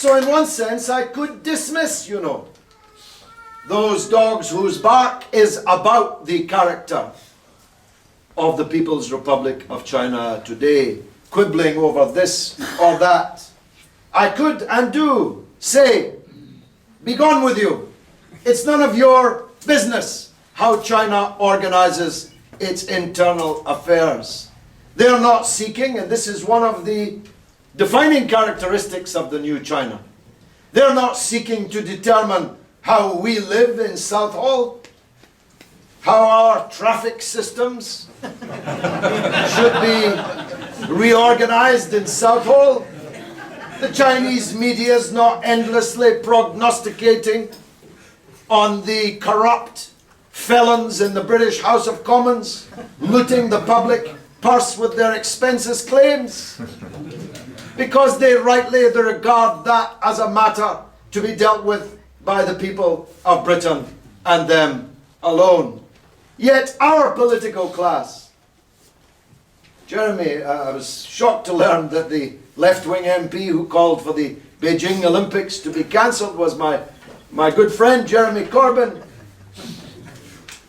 So in one sense, I could dismiss, those dogs whose bark is about the character of the People's Republic of China today, quibbling over this or that. I could and do say, be gone with you. It's none of your business how China organizes its internal affairs. They're not seeking, and this is one of the defining characteristics of the new China, they're not seeking to determine how we live in Southall, how our traffic systems should be reorganized in Southall. The Chinese media is not endlessly prognosticating on the corrupt felons in the British House of Commons, looting the public purse with their expenses claims, because they rightly regard that as a matter to be dealt with by the people of Britain and them alone. Yet our political class, Jeremy, I was shocked to learn that the left-wing MP who called for the Beijing Olympics to be cancelled was my good friend Jeremy Corbyn.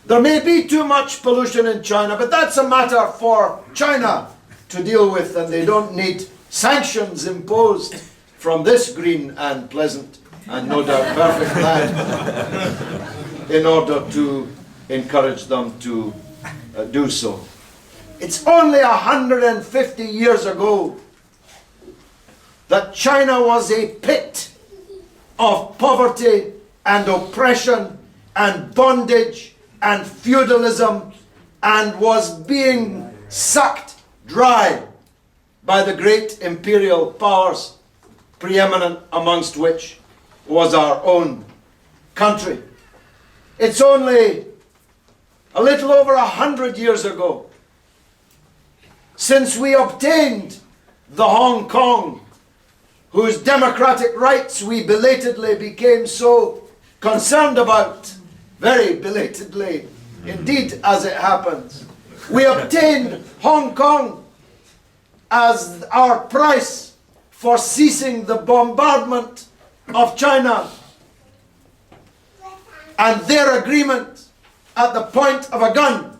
There may be too much pollution in China, but that's a matter for China to deal with, and they don't need sanctions imposed from this green and pleasant and no doubt perfect land in order to encourage them to do so. It's only 150 years ago that China was a pit of poverty and oppression and bondage and feudalism, and was being sucked dry by the great imperial powers, preeminent amongst which was our own country. It's only a little over 100 years ago since we obtained the Hong Kong, whose democratic rights we belatedly became so concerned about, very belatedly indeed as it happens. We obtained Hong Kong as our price for ceasing the bombardment of China and their agreement at the point of a gun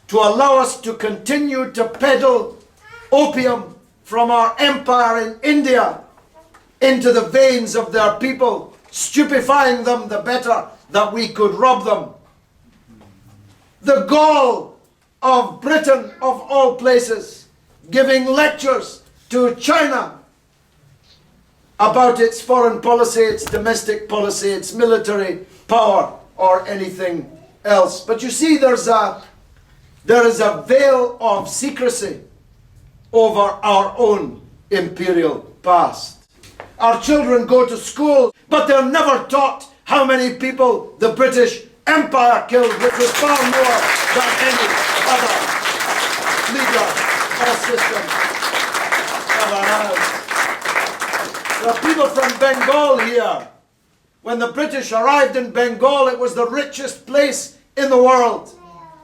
to allow us to continue to peddle opium from our empire in India into the veins of their people, stupefying them the better that we could rob them. The gall of Britain, of all places, giving lectures to China about its foreign policy, its domestic policy, its military power, or anything else. But you see, there is a veil of secrecy over our own imperial past. Our children go to school, but they're never taught how many people the British Empire killed, which was far more than any other leader or system ever has. There are people from Bengal here. When the British arrived in Bengal, it was the richest place in the world.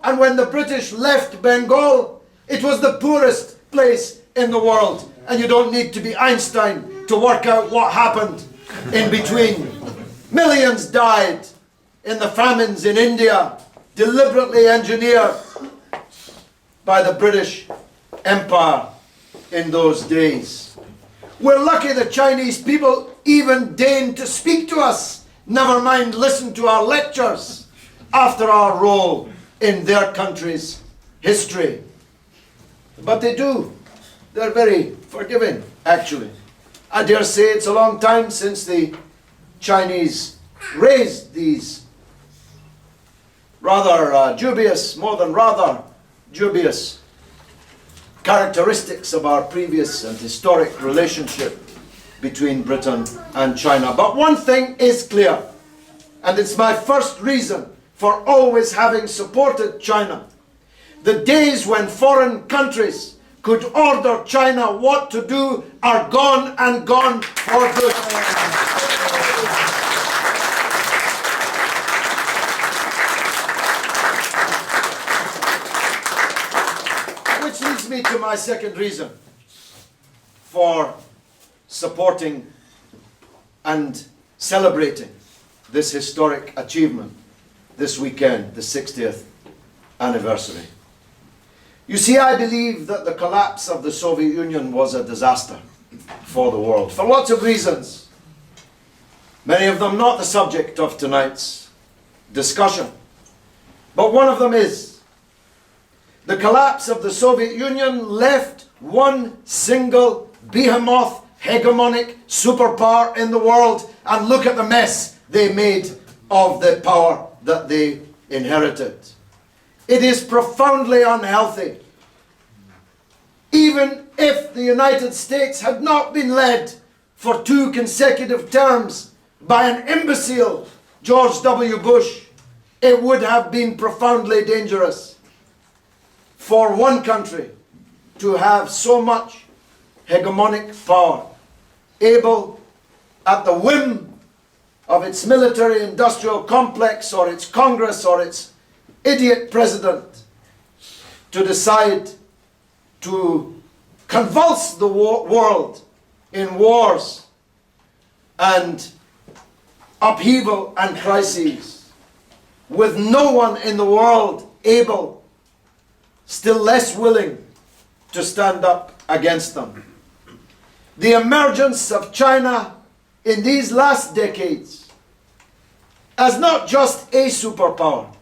And when the British left Bengal, it was the poorest place in the world. And you don't need to be Einstein to work out what happened in between. Millions died in the famines in India, deliberately engineered by the British Empire in those days. We're lucky the Chinese people even deigned to speak to us, never mind listen to our lectures, after our role in their country's history. But they do. They're very forgiving, actually. I dare say it's a long time since the Chinese raised these rather dubious, more than rather dubious characteristics of our previous and historic relationship between Britain and China. But one thing is clear, and it's my first reason for always having supported China. The days when foreign countries could order China what to do are gone, and gone for good. Which leads me to my second reason for supporting and celebrating this historic achievement this weekend, the 60th anniversary. You see, I believe that the collapse of the Soviet Union was a disaster for the world, for lots of reasons. Many of them not the subject of tonight's discussion. But one of them is the collapse of the Soviet Union left one single behemoth hegemonic superpower in the world, and look at the mess they made of the power that they inherited. It is profoundly unhealthy. Even if the United States had not been led for 2 consecutive terms by an imbecile George W. Bush, it would have been profoundly dangerous for one country to have so much hegemonic power, able at the whim of its military-industrial complex or its Congress or its idiot president to decide to convulse the world in wars and upheaval and crises, with no one in the world able, still less willing, to stand up against them. The emergence of China in these last decades as not just a superpower,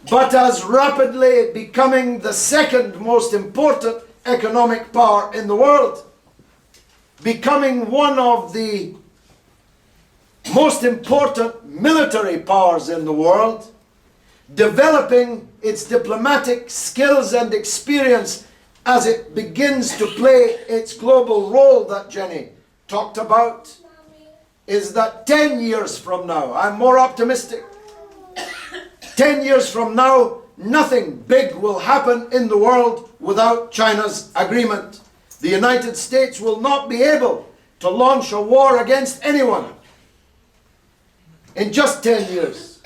but as rapidly becoming the second most important economic power in the world, becoming one of the most important military powers in the world, developing its diplomatic skills and experience as it begins to play its global role that Jenny talked about, is that 10 years from now, I'm more optimistic, 10 years from now, nothing big will happen in the world without China's agreement. The United States will not be able to launch a war against anyone. In just 10 years,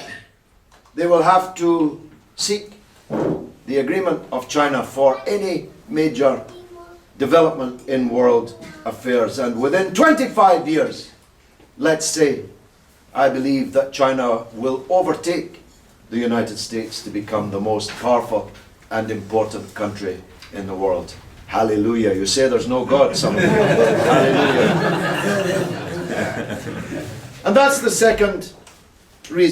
they will have to seek the agreement of China for any major development in world affairs. And within 25 years, let's say, I believe that China will overtake the United States to become the most powerful and important country in the world. Hallelujah. You say there's no God, some of you. Hallelujah. And that's the second reason.